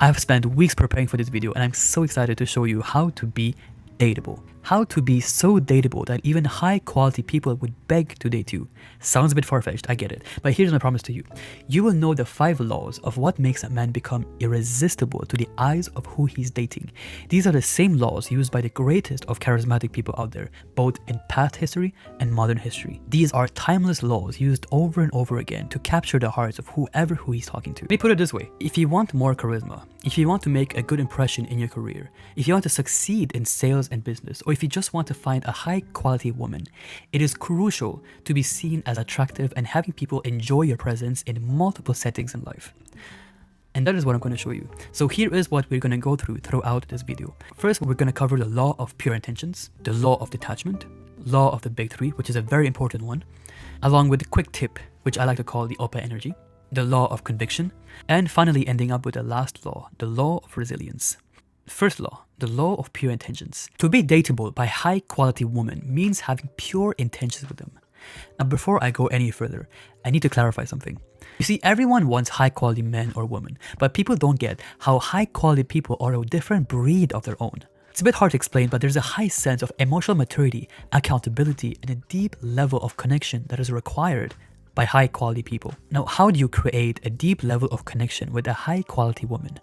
I've spent weeks preparing for this video and I'm so excited to show you how to be dateable. How to be so dateable that even high quality people would beg to date you. Sounds a bit far-fetched, I get it, but here's my promise to you. You will know the 5 laws of what makes a man become irresistible to the eyes of who he's dating. These are the same laws used by the greatest of charismatic people out there, both in past history and modern history. These are timeless laws used over and over again to capture the hearts of who he's talking to. Let me put it this way. If you want more charisma, if you want to make a good impression in your career, if you want to succeed in sales and business, or if you just want to find a high quality woman, it is crucial to be seen as attractive and having people enjoy your presence in multiple settings in life. And that is what I'm going to show you. So here is what we're going to go through throughout this video. First, we're going to cover the law of pure intentions, the law of detachment, law of the big 3, which is a very important one, along with the quick tip, which I like to call the Opa energy, the law of conviction, and finally ending up with the last law, the law of resilience. First law, the law of pure intentions. To be dateable by high quality women means having pure intentions with them. Now before I go any further, I need to clarify something. You see, everyone wants high quality men or women, but people don't get how high quality people are a different breed of their own. It's a bit hard to explain, but there's a high sense of emotional maturity, accountability, and a deep level of connection that is required by high quality people. Now, how do you create a deep level of connection with a high quality woman?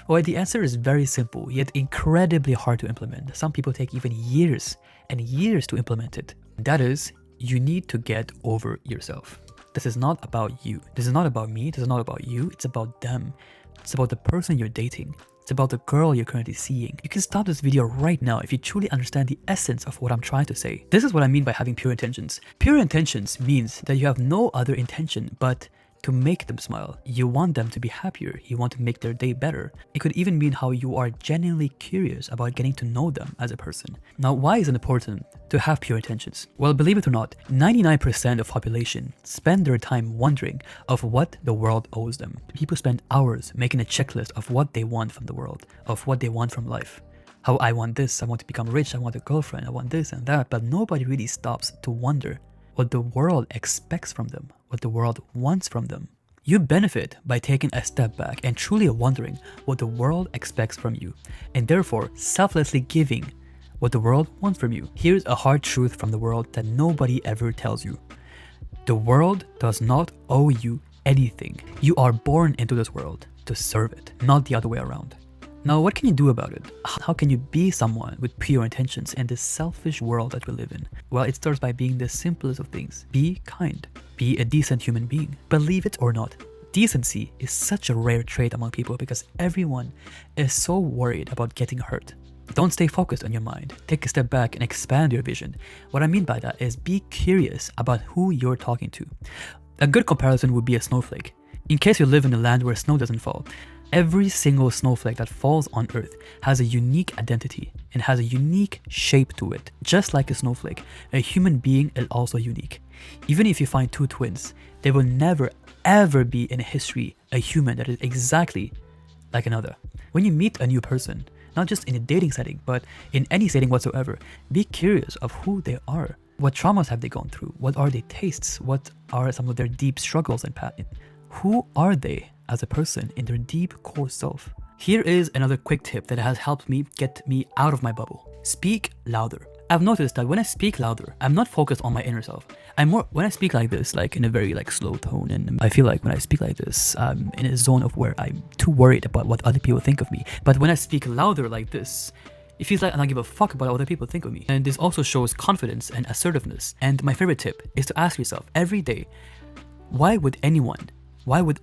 Well, the answer is very simple, yet incredibly hard to implement. Some people take even years and years to implement it. That is, you need to get over yourself. This is not about you. This is not about me. This is not about you. It's about them. It's about the person you're dating. It's about the girl you're currently seeing. You can stop this video right now if you truly understand the essence of what I'm trying to say. This is what I mean by having pure intentions. Pure intentions means that you have no other intention but to make them smile. You want them to be happier. You want to make their day better. It could even mean how you are genuinely curious about getting to know them as a person. Now, why is it important to have pure intentions? Well, believe it or not, 99% of population spend their time wondering of what the world owes them. People spend hours making a checklist of what they want from the world, of what they want from life. How I want this, I want to become rich, I want a girlfriend, I want this and that, but nobody really stops to wonder what the world expects from them, what the world wants from them. You benefit by taking a step back and truly wondering what the world expects from you, and therefore selflessly giving what the world wants from you. Here's a hard truth from the world that nobody ever tells you. The world does not owe you anything. You are born into this world to serve it, not the other way around. Now, what can you do about it? How can you be someone with pure intentions in this selfish world that we live in? Well, it starts by being the simplest of things. Be kind. Be a decent human being. Believe it or not, decency is such a rare trait among people because everyone is so worried about getting hurt. Don't stay focused on your mind. Take a step back and expand your vision. What I mean by that is be curious about who you're talking to. A good comparison would be a snowflake. In case you live in a land where snow doesn't fall, every single snowflake that falls on Earth has a unique identity and has a unique shape to it. Just like a snowflake, a human being is also unique. Even if you find 2 twins, there will never ever be in history a human that is exactly like another. When you meet a new person, not just in a dating setting, but in any setting whatsoever, be curious of who they are. What traumas have they gone through? What are their tastes? What are some of their deep struggles and pain? Who are they as a person in their deep core self? Here is another quick tip that has helped me get me out of my bubble. Speak louder. I've noticed that when I speak louder, I'm not focused on my inner self. When I speak like this, like in a very slow tone, and I feel like when I speak like this, I'm in a zone of where I'm too worried about what other people think of me. But when I speak louder like this, it feels like I don't give a fuck about what other people think of me. And this also shows confidence and assertiveness. And my favorite tip is to ask yourself every day, why would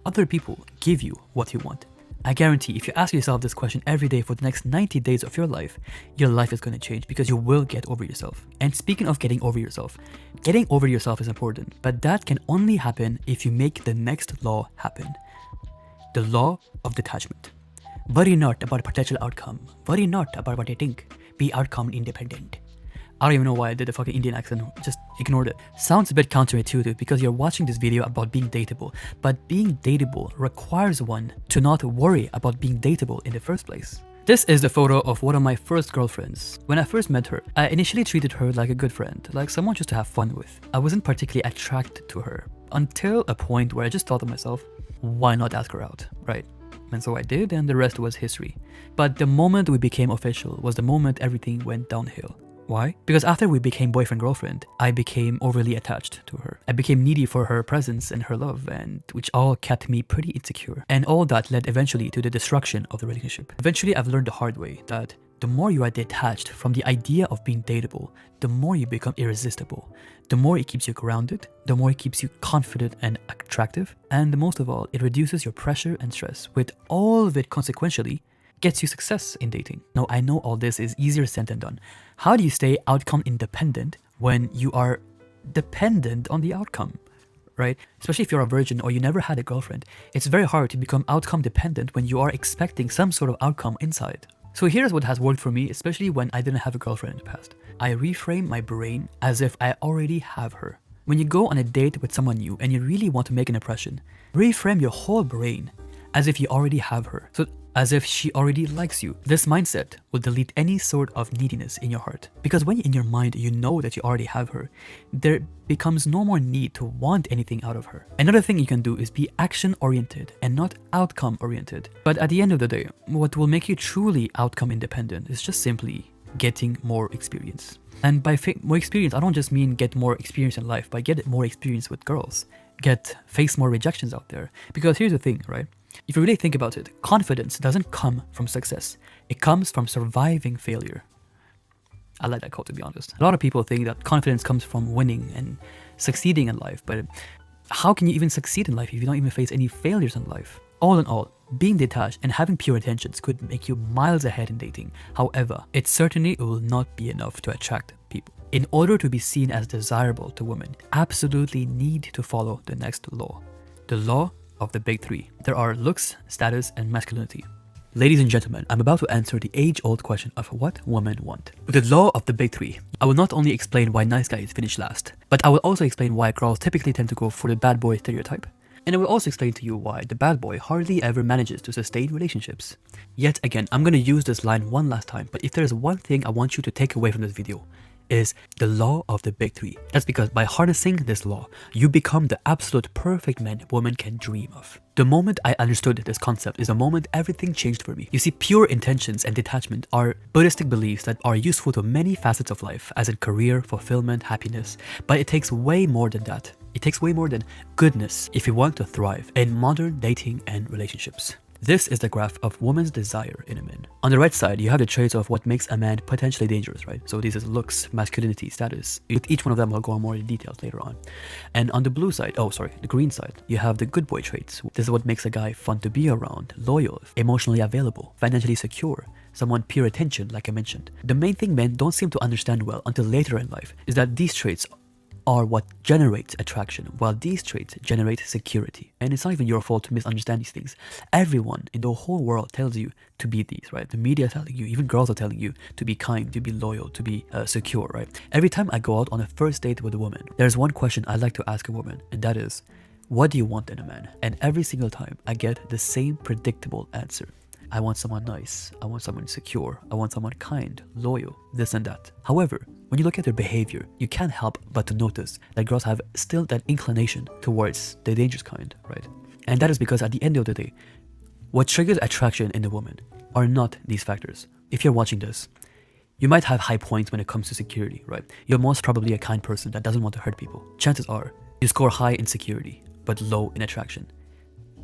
other people give you what you want? I guarantee if you ask yourself this question every day for the next 90 days of your life is going to change because you will get over yourself. And speaking of getting over yourself is important, but that can only happen if you make the next law happen. The law of detachment. Worry not about potential outcome. Worry not about what you think. Be outcome independent. I don't even know why I did the fucking Indian accent, just ignored it. Sounds a bit counterintuitive because you're watching this video about being dateable, but being dateable requires one to not worry about being dateable in the first place. This is the photo of one of my first girlfriends. When I first met her, I initially treated her like a good friend, like someone just to have fun with. I wasn't particularly attracted to her until a point where I just thought to myself, why not ask her out, right? And so I did, and the rest was history. But the moment we became official was the moment everything went downhill. Why? Because after we became boyfriend-girlfriend, I became overly attached to her. I became needy for her presence and her love, and which all kept me pretty insecure. And all that led eventually to the destruction of the relationship. Eventually, I've learned the hard way that the more you are detached from the idea of being dateable, the more you become irresistible. The more it keeps you grounded, the more it keeps you confident and attractive, and most of all, it reduces your pressure and stress, with all of it consequentially gets you success in dating. Now, I know all this is easier said than done. How do you stay outcome independent when you are dependent on the outcome, right? Especially if you're a virgin or you never had a girlfriend. It's very hard to become outcome dependent when you are expecting some sort of outcome inside. So here's what has worked for me, especially when I didn't have a girlfriend in the past. I reframe my brain as if I already have her. When you go on a date with someone new and you really want to make an impression, reframe your whole brain as if you already have her. So as if she already likes you. This mindset will delete any sort of neediness in your heart. Because when in your mind you know that you already have her, there becomes no more need to want anything out of her. Another thing you can do is be action-oriented and not outcome-oriented. But at the end of the day, what will make you truly outcome independent is just simply getting more experience. And by more experience, I don't just mean get more experience in life, but get more experience with girls. Face more rejections out there. Because here's the thing, right? If you really think about it, confidence doesn't come from success. It comes from surviving failure. I like that quote, to be honest. A lot of people think that confidence comes from winning and succeeding in life, but how can you even succeed in life if you don't even face any failures in life? All in all, being detached and having pure intentions could make you miles ahead in dating. However, it certainly will not be enough to attract people. In order to be seen as desirable to women, absolutely need to follow the next law. The law of the big three. There are looks, status, and masculinity. Ladies and gentlemen, I'm about to answer the age-old question of what women want. With the law of the big three, I will not only explain why nice guys finish last, but I will also explain why girls typically tend to go for the bad boy stereotype. And I will also explain to you why the bad boy hardly ever manages to sustain relationships. Yet again, I'm gonna use this line one last time, but if there's one thing I want you to take away from this video, is the law of the big three. That's because by harnessing this law, you become the absolute perfect man women can dream of. The moment I understood this concept is the moment everything changed for me. You see, pure intentions and detachment are Buddhistic beliefs that are useful to many facets of life, as in career, fulfillment, happiness, but it takes way more than that. It takes way more than goodness if you want to thrive in modern dating and relationships. This is the graph of woman's desire in a man. On the right side, you have the traits of what makes a man potentially dangerous, right? So this is looks, masculinity, status. With each one of them, I'll go on more in details later on. And on the blue side, the green side, you have the good boy traits. This is what makes a guy fun to be around, loyal, emotionally available, financially secure, someone pure attention, like I mentioned. The main thing men don't seem to understand well until later in life is that these traits are what generates attraction, while these traits generate security. And it's not even your fault to misunderstand these things. Everyone in the whole world tells you to be these, right? The media telling you, even girls are telling you to be kind, to be loyal, to be secure, right? Every time I go out on a first date with a woman, there's one question I like to ask a woman, and that is, what do you want in a man? And every single time I get the same predictable answer. I want someone nice, I want someone secure, I want someone kind, loyal, this and that. However, when you look at their behavior, you can't help but to notice that girls have still that inclination towards the dangerous kind, right? And that is because at the end of the day, what triggers attraction in a woman are not these factors. If you're watching this, you might have high points when it comes to security, right? You're most probably a kind person that doesn't want to hurt people. Chances are, you score high in security, but low in attraction.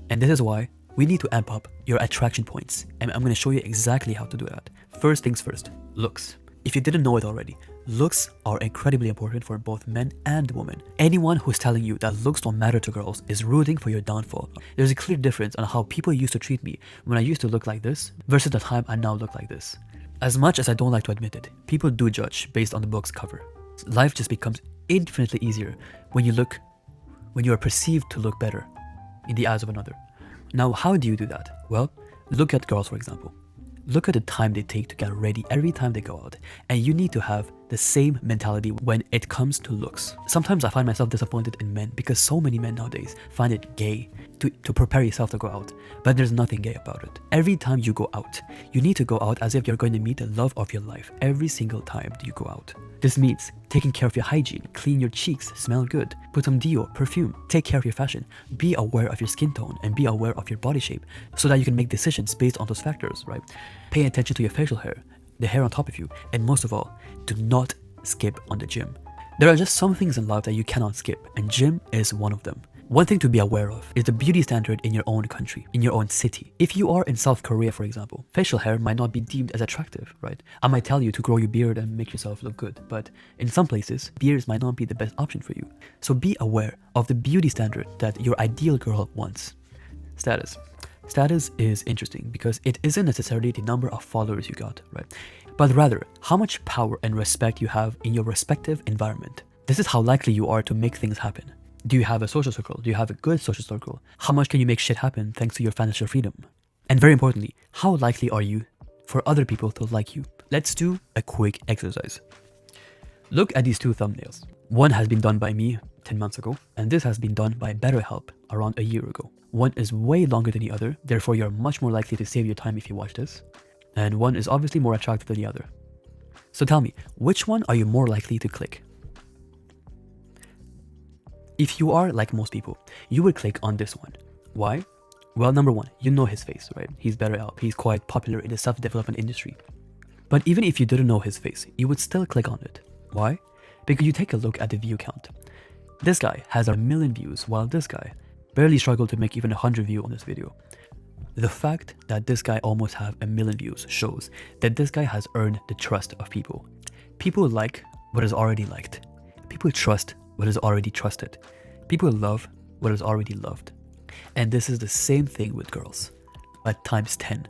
And this is why we need to amp up your attraction points, and I'm going to show you exactly how to do that. First things first, looks. If you didn't know it already, looks are incredibly important for both men and women. Anyone who's telling you that looks don't matter to girls is rooting for your downfall. There's a clear difference on how people used to treat me when I used to look like this versus the time I now look like this. As much as I don't like to admit it, people do judge based on the book's cover. Life just becomes infinitely easier when you are perceived to look better in the eyes of another. Now, how do you do that? Well, look at girls, for example. Look at the time they take to get ready every time they go out, and you need to have the same mentality when it comes to looks. Sometimes I find myself disappointed in men because so many men nowadays find it gay to prepare yourself to go out. But there's nothing gay about it. Every time you go out, you need to go out as if you're going to meet the love of your life every single time you go out. This means taking care of your hygiene, clean your cheeks, smell good, put some deo, perfume, take care of your fashion, be aware of your skin tone and be aware of your body shape so that you can make decisions based on those factors, right? Pay attention to your facial hair, the hair on top of you, and most of all, do not skip on the gym. There are just some things in life that you cannot skip, and gym is one of them. One thing to be aware of is the beauty standard in your own country, in your own city. If you are in South Korea, for example, facial hair might not be deemed as attractive, right? I might tell you to grow your beard and make yourself look good, but in some places, beards might not be the best option for you. So be aware of the beauty standard that your ideal girl wants. Status. Status is interesting because it isn't necessarily the number of followers you got, right? But rather, how much power and respect you have in your respective environment. This is how likely you are to make things happen. Do you have a social circle? Do you have a good social circle? How much can you make shit happen thanks to your financial freedom? And very importantly, how likely are you for other people to like you? Let's do a quick exercise. Look at these two thumbnails. One has been done by me 10 months ago, and this has been done by BetterHelp around a year ago. One is way longer than the other, therefore you're much more likely to save your time if you watch this. And one is obviously more attractive than the other. So tell me, which one are you more likely to click? If you are like most people, you would click on this one. Why? Well, number one, you know his face, right? He's BetterHelp. He's quite popular in the self-development industry. But even if you didn't know his face, you would still click on it. Why? Because you take a look at the view count. This guy has 1 million views, while this guy barely struggled to make even 100 views on this video. The fact that this guy almost have 1 million views shows that this guy has earned the trust of people. People like what is already liked. People trust what is already trusted. People love what is already loved. And this is the same thing with girls, but times 10.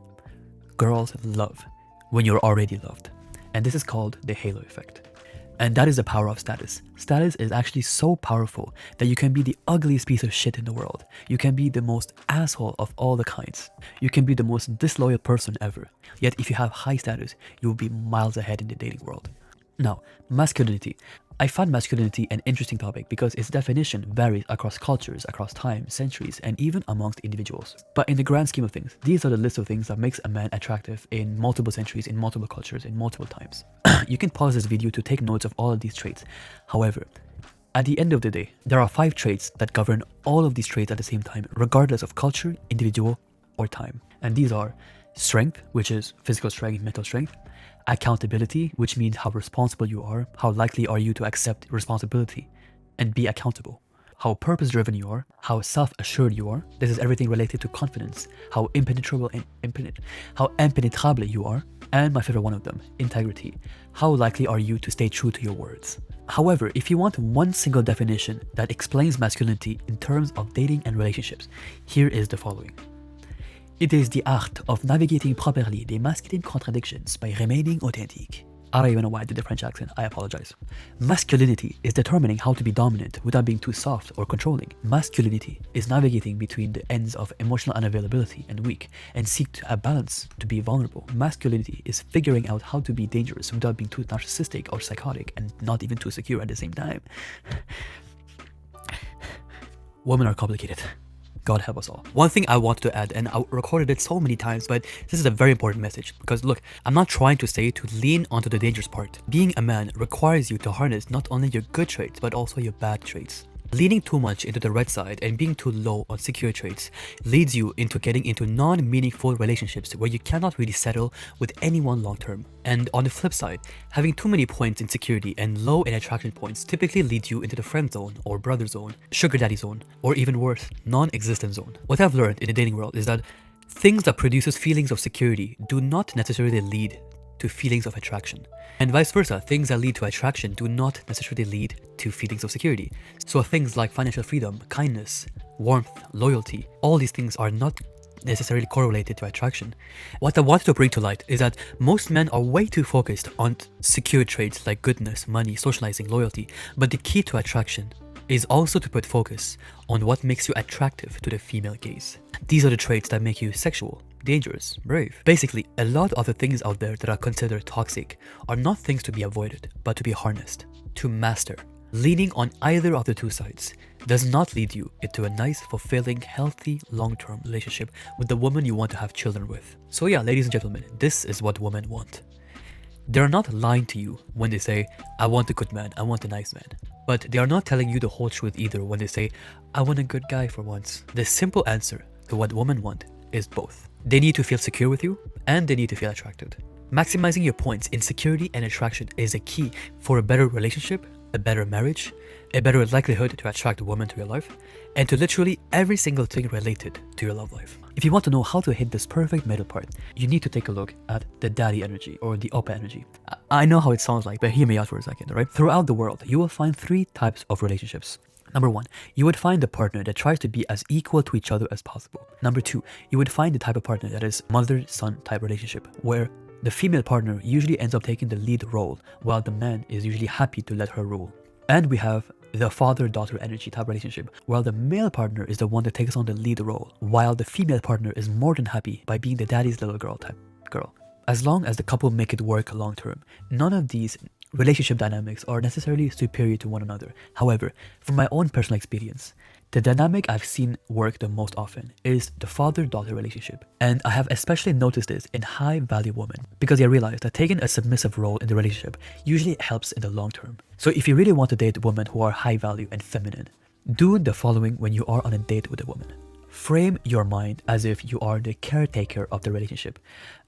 Girls love when you're already loved. And this is called the halo effect. And that is the power of status. Status is actually so powerful that you can be the ugliest piece of shit in the world. You can be the most asshole of all the kinds. You can be the most disloyal person ever. Yet if you have high status, you will be miles ahead in the dating world. Now, masculinity. I find masculinity an interesting topic because its definition varies across cultures, across time, centuries, and even amongst individuals. But in the grand scheme of things, these are the list of things that makes a man attractive in multiple centuries, in multiple cultures, in multiple times. You can pause this video to take notes of all of these traits. However, at the end of the day, there are 5 traits that govern all of these traits at the same time, regardless of culture, individual, or time. And these are strength, which is physical strength, mental strength. Accountability, which means how responsible you are, how likely are you to accept responsibility and be accountable. How purpose-driven you are, how self-assured you are. This is everything related to confidence, how impenetrable you are, and my favorite one of them, integrity. How likely are you to stay true to your words? However, if you want one single definition that explains masculinity in terms of dating and relationships, here is the following. It is the art of navigating properly the masculine contradictions by remaining authentic. I don't even know why I did the French accent, I apologize. Masculinity is determining how to be dominant without being too soft or controlling. Masculinity is navigating between the ends of emotional unavailability and weak and seek to have balance to be vulnerable. Masculinity is figuring out how to be dangerous without being too narcissistic or psychotic and not even too secure at the same time. Women are complicated. God help us all. One thing I wanted to add, and I recorded it so many times, but this is a very important message because look, I'm not trying to say to lean onto the dangerous part. Being a man requires you to harness not only your good traits, but also your bad traits. Leaning too much into the red side and being too low on secure traits leads you into getting into non-meaningful relationships where you cannot really settle with anyone long-term. And on the flip side, having too many points in security and low in attraction points typically leads you into the friend zone or brother zone, sugar daddy zone, or even worse, non-existent zone. What I've learned in the dating world is that things that produces feelings of security do not necessarily lead to feelings of attraction. And vice versa, things that lead to attraction do not necessarily lead to feelings of security. So things like financial freedom, kindness, warmth, loyalty, all these things are not necessarily correlated to attraction. What I wanted to bring to light is that most men are way too focused on secure traits like goodness, money, socializing, loyalty, but the key to attraction is also to put focus on what makes you attractive to the female gaze. These are the traits that make you sexual, dangerous, brave. Basically, a lot of the things out there that are considered toxic are not things to be avoided, but to be harnessed, to master, Leaning on either of the two sides does not lead you into a nice, fulfilling, healthy, long-term relationship with the woman you want to have children with. So yeah, ladies and gentlemen, this is what women want. They're not lying to you when they say, I want a good man, I want a nice man. But they are not telling you the whole truth either when they say, I want a good guy for once. The simple answer to what women want is both. They need to feel secure with you, and they need to feel attracted. Maximizing your points in security and attraction is a key for a better relationship, a better marriage, a better likelihood to attract a woman to your life, and to literally every single thing related to your love life. If you want to know how to hit this perfect middle part, you need to take a look at the daddy energy or the oppa energy. I know how it sounds like, but hear me out for a second, alright? Throughout the world, you will find 3 types of relationships. Number 1, you would find the partner that tries to be as equal to each other as possible. Number 2, you would find the type of partner that is mother-son type relationship, where the female partner usually ends up taking the lead role, while the man is usually happy to let her rule. And we have the father-daughter energy type relationship, while the male partner is the one that takes on the lead role, while the female partner is more than happy by being the daddy's little girl type girl. As long as the couple make it work long term, none of these relationship dynamics are necessarily superior to one another. However, from my own personal experience, the dynamic I've seen work the most often is the father-daughter relationship. And I have especially noticed this in high-value women because I realized that taking a submissive role in the relationship usually helps in the long term. So if you really want to date women who are high-value and feminine, do the following when you are on a date with a woman. Frame your mind as if you are the caretaker of the relationship.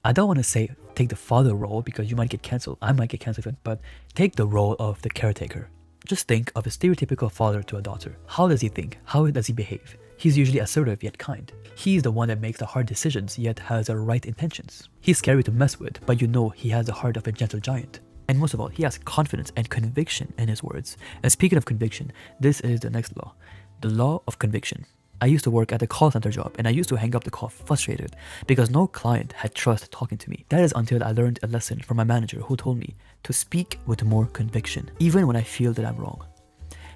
I don't want to say take the father role because you might get cancelled. I might get cancelled, but take the role of the caretaker. Just think of a stereotypical father to a daughter. How does he think? How does he behave? He's usually assertive yet kind. He's the one that makes the hard decisions yet has the right intentions. He's scary to mess with, but you know he has the heart of a gentle giant. And most of all, he has confidence and conviction in his words. And speaking of conviction, this is the next law. The law of conviction. I used to work at a call center job and I used to hang up the call frustrated because no client had trust talking to me. That is until I learned a lesson from my manager who told me to speak with more conviction, even when I feel that I'm wrong.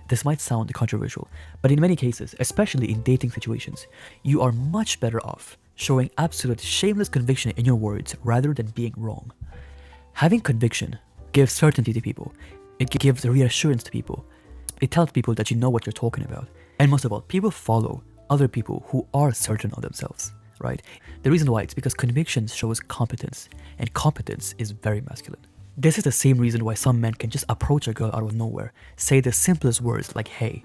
This might sound controversial, but in many cases, especially in dating situations, you are much better off showing absolute shameless conviction in your words rather than being wrong. Having conviction gives certainty to people. It gives reassurance to people. It tells people that you know what you're talking about. And most of all, people follow other people who are certain of themselves, right? The reason why it's because conviction shows competence, and competence is very masculine. This is the same reason why some men can just approach a girl out of nowhere, say the simplest words like hey,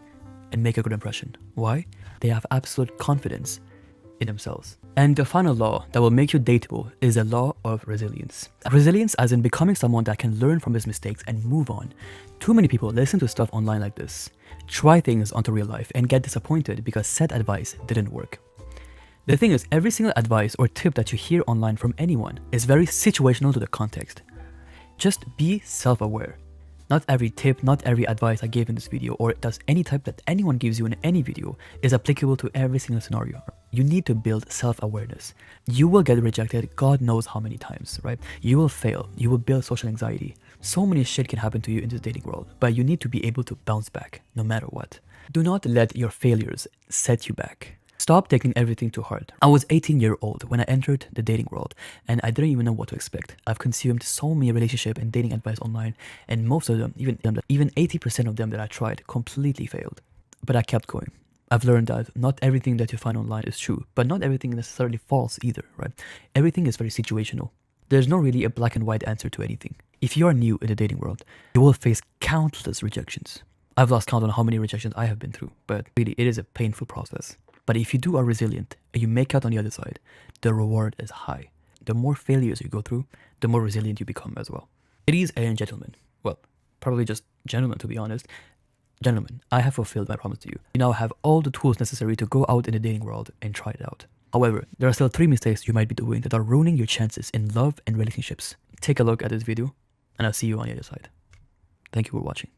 and make a good impression. Why? They have absolute confidence in themselves. And the final law that will make you dateable is the law of resilience. Resilience as in becoming someone that can learn from his mistakes and move on. Too many people listen to stuff online like this, try things onto real life and get disappointed because said advice didn't work. The thing is, every single advice or tip that you hear online from anyone is very situational to the context. Just be self-aware. Not every tip, not every advice I gave in this video or does any type that anyone gives you in any video is applicable to every single scenario. You need to build self-awareness. You will get rejected God knows how many times, right? You will fail. You will build social anxiety. So many shit can happen to you in this dating world, but you need to be able to bounce back no matter what. Do not let your failures set you back. Stop taking everything too hard. I was 18 years old when I entered the dating world and I didn't even know what to expect. I've consumed so many relationship and dating advice online and most of them, even 80% of them that I tried completely failed. But I kept going. I've learned that not everything that you find online is true, but not everything is necessarily false either, right? Everything is very situational. There's no really a black and white answer to anything. If you are new in the dating world, you will face countless rejections. I've lost count on how many rejections I have been through, but really it is a painful process. But if you are resilient and you make out on the other side, the reward is high. The more failures you go through, the more resilient you become as well. Ladies and gentlemen, well, probably just gentlemen to be honest. Gentlemen, I have fulfilled my promise to you. You now have all the tools necessary to go out in the dating world and try it out. However, there are still 3 mistakes you might be doing that are ruining your chances in love and relationships. Take a look at this video and I'll see you on the other side. Thank you for watching.